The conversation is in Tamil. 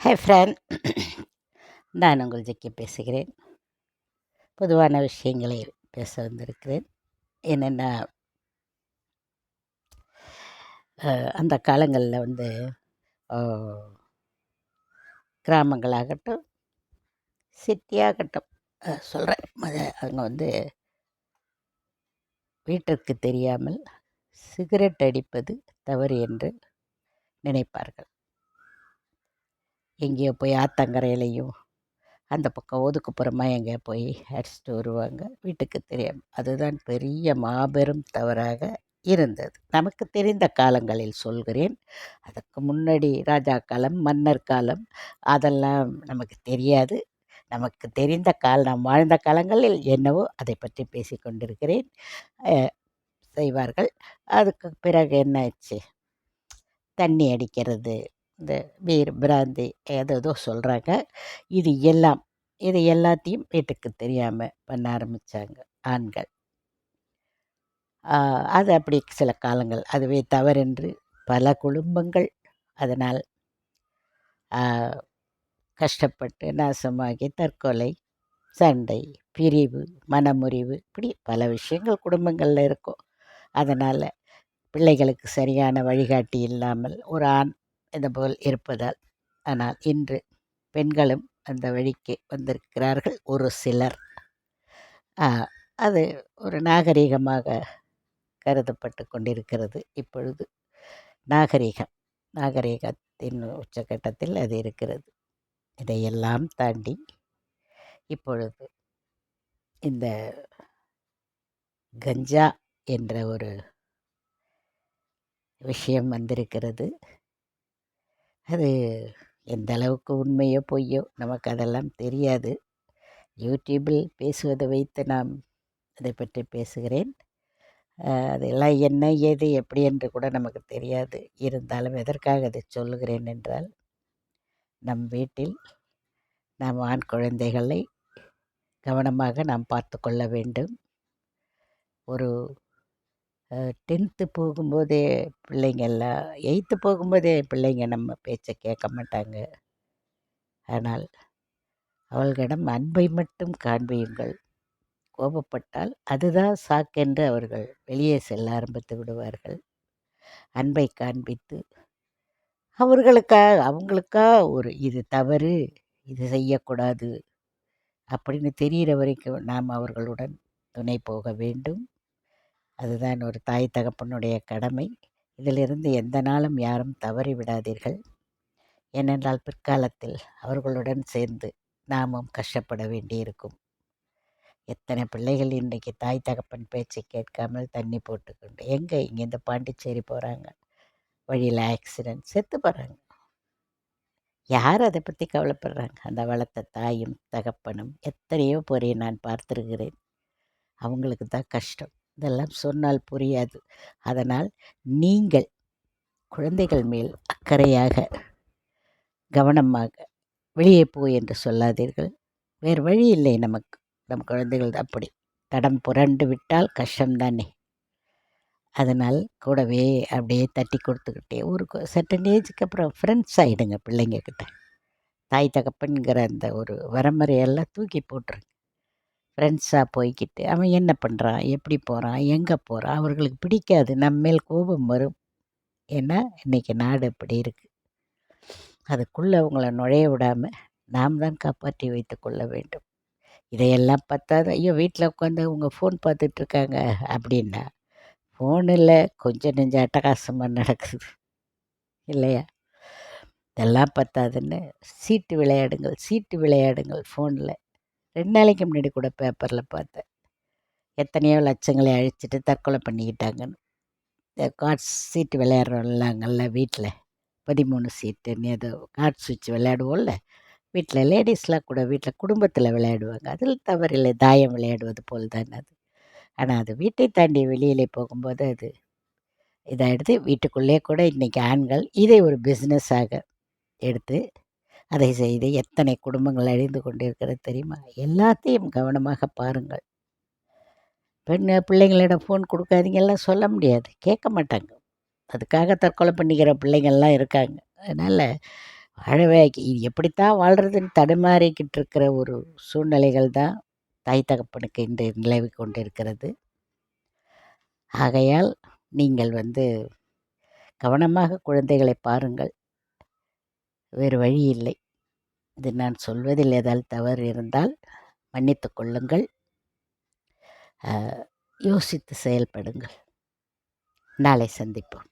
ஹாய் ஃப்ரெண்ட், நான் உங்கள் ஜிக்கி பேசுகிறேன். பொதுவான விஷயங்களை பேச வந்திருக்கிறேன். என்னென்னா, அந்த காலங்களில் கிராமங்களாகட்டும் சிட்டியாகட்டும் சொல்கிறேன், அவங்க வீட்டிற்கு தெரியாமல் சிகரெட் அடிப்பது தவறு என்று நினைப்பார்கள். எங்கேயோ போய் ஆத்தங்கரையிலையும் அந்த பக்கம் ஒதுக்குப்புறமாக எங்கேயோ போய் அடிச்சுட்டு வருவாங்க, வீட்டுக்கு தெரியாமல். அதுதான் பெரிய மாபெரும் தவறாக இருந்தது. நமக்கு தெரிந்த காலங்களில் சொல்கிறேன். அதுக்கு முன்னாடி ராஜா காலம், மன்னர் காலம், அதெல்லாம் நமக்கு தெரியாது. நமக்கு தெரிந்த நாம் வாழ்ந்த காலங்களில் என்னவோ அதை பற்றி பேசி கொண்டிருக்கிறேன். செய்வார்கள். அதுக்கு பிறகு என்ன ஆச்சு, தண்ணி அடிக்கிறது, இந்த பீர் பிராந்தி ஏதோ சொல்கிறாங்க. இது எல்லாத்தையும் வீட்டுக்கு தெரியாமல் பண்ண ஆரம்பித்தாங்க ஆண்கள். அது அப்படி சில காலங்கள் அதுவே தவறென்று பல குடும்பங்கள் அதனால் கஷ்டப்பட்டு நாசமாகி தற்கொலை, சண்டை, பிரிவு, மனமுறிவு, இப்படி பல விஷயங்கள் குடும்பங்களில் இருக்கும். அதனால் பிள்ளைகளுக்கு சரியான வழிகாட்டி இல்லாமல் ஒரு ஆண் இதுபோல் இருப்பதால். ஆனால் இன்று பெண்களும் அந்த வழிக்கு வந்திருக்கிறார்கள் ஒரு சிலர். அது ஒரு நாகரிகமாக கருதப்பட்டு கொண்டிருக்கிறது. இப்பொழுது நாகரிகத்தின் உச்சக்கட்டத்தில் அது இருக்கிறது. இதையெல்லாம் தாண்டி இப்பொழுது இந்த கஞ்சா என்ற ஒரு விஷயம் வந்திருக்கிறது. அது எந்த அளவுக்கு உண்மையோ பொய்யோ நமக்கு அதெல்லாம் தெரியாது. யூடியூபில் பேசுவதை வைத்து நாம் அதை பற்றி பேசுகிறேன். அதெல்லாம் என்ன ஏது எப்படி என்று கூட நமக்கு தெரியாது. இருந்தாலும் எதற்காக அதை சொல்லுகிறேன் என்றால், நம் வீட்டில் நாம் ஆண் குழந்தைகளை கவனமாக நாம் பார்த்து கொள்ள வேண்டும். ஒரு 10th போகும்போதே பிள்ளைங்கள்லாம் 8th போகும்போதே பிள்ளைங்க நம்ம பேச்சை கேட்க மாட்டாங்க. ஆனால் அவர்களிடம் அன்பை மட்டும் காண்பியுங்கள். கோபப்பட்டால் அதுதான் சாக்கென்று அவர்கள் வெளியே செல்ல ஆரம்பித்து விடுவார்கள். அன்பை காண்பித்து அவங்களுக்கா ஒரு இது தவறு, இது செய்யக்கூடாது அப்படின்னு தெரிகிற வரைக்கும் நாம் அவர்களுடன் துணை போக வேண்டும். அதுதான் ஒரு தாய் தகப்பனுடைய கடமை. இதிலிருந்து எந்த நாளும் யாரும் தவறி விடாதீர்கள். ஏனென்றால் பிற்காலத்தில் அவர்களுடன் சேர்ந்து நாமும் கஷ்டப்பட வேண்டியிருக்கும். எத்தனை பிள்ளைகள் இன்றைக்கி தாய் தகப்பன் பேச்சை கேட்காமல் தண்ணி போட்டுக்கொண்டு இங்கேருந்து பாண்டிச்சேரி போகிறாங்க, வழியில் ஆக்சிடெண்ட், செத்து போகிறாங்க. யார் அதை பற்றி கவலைப்படுறாங்க? அந்த வளர்த்த தாயும் தகப்பனும் எத்தனையோ பேரை நான் பார்த்துருக்கிறேன். அவங்களுக்கு தான் கஷ்டம். இதெல்லாம் சொன்னால் புரியாது. அதனால் நீங்கள் குழந்தைகள் மேல் அக்கறையாக கவனமாக வெளியே போய் என்று சொல்லாதீர்கள். வேறு வழி இல்லை நமக்கு. நம் குழந்தைகள் அப்படி தடம் புரண்டு விட்டால் கஷ்டம்தானே. அதனால் கூடவே அப்படியே தட்டி கொடுத்துக்கிட்டே ஒரு சர்டன் ஏஜுக்கு அப்புறம் ஃப்ரெண்ட்ஸ் ஆகிடுங்க பிள்ளைங்கக்கிட்ட. தாய் தகப்பன்கிற அந்த ஒரு வரமுறையெல்லாம் தூக்கி போட்டுருங்க. ஃப்ரெண்ட்ஸாக போய்கிட்டு அவன் என்ன பண்ணுறான், எப்படி போகிறான், எங்கே போகிறான், அவர்களுக்கு பிடிக்காது. நம்ம மேல் கோபம் வரும். ஏன்னா இன்றைக்கி நாடு அப்படி இருக்குது. அதுக்குள்ளே அவங்கள நுழைய விடாமல் நாம் தான் காப்பாற்றி வைத்து கொள்ள வேண்டும். இதையெல்லாம் பார்த்தாது, ஐயோ வீட்டில் உட்காந்து அவங்க ஃபோன் பார்த்துட்ருக்காங்க அப்படின்னா, ஃபோனில் கொஞ்சம் நெஞ்சம் அட்டகாசமாக நடக்குது இல்லையா? இதெல்லாம் பத்தாதுன்னு சீட்டு விளையாடுங்கள் ஃபோனில். 2 நாளைக்கு முன்னாடி கூட பேப்பரில் பார்த்தேன், எத்தனையோ லட்சங்களை அழிச்சிட்டு தற்கொலை பண்ணிக்கிட்டாங்கன்னு. இந்த கார்ட்ஸ் சீட்டு விளையாடுறோம்லாங்கல்ல வீட்டில், 13 சீட்டுன்னு ஏதோ கார்ட்ஸ் வச்சு விளையாடுவோம்ல வீட்டில். லேடிஸ்லாம் கூட வீட்டில் குடும்பத்தில் விளையாடுவாங்க. அதில் தவறில்லை, தாயம் விளையாடுவது போல் தான் அது. ஆனால் அது வீட்டை தாண்டி வெளியிலே போகும்போது அது இதாகிடுது. வீட்டுக்குள்ளே கூட இன்றைக்கி ஆண்கள் இதை ஒரு பிஸ்னஸாக எடுத்து அதை செய்து எத்தனை குடும்பங்கள் அழிந்து கொண்டிருக்கிறது தெரியுமா? எல்லாத்தையும் கவனமாக பாருங்கள். பிள்ளைங்களிடம் ஃபோன் கொடுக்காதீங்கெல்லாம் சொல்ல முடியாது, கேட்க மாட்டாங்க. அதுக்காக தற்கொலை பண்ணிக்கிற பிள்ளைங்கள்லாம் இருக்காங்க. அதனால் வாழவே இது எப்படித்தான் வாழ்கிறதுன்னு தடுமாறிக்கிட்டு இருக்கிற ஒரு சூழ்நிலைகள் தான் தாய் தகப்பனுக்கு இன்று நிலவி கொண்டிருக்கிறது. ஆகையால் நீங்கள் கவனமாக குழந்தைகளை பாருங்கள். வேறு வழி இல்லை. இது நான் சொல்வதில் ஏதாவது தவறு இருந்தால் மன்னித்து கொள்ளுங்கள். யோசித்து செயல்படுங்கள். நாளை சந்திப்போம்.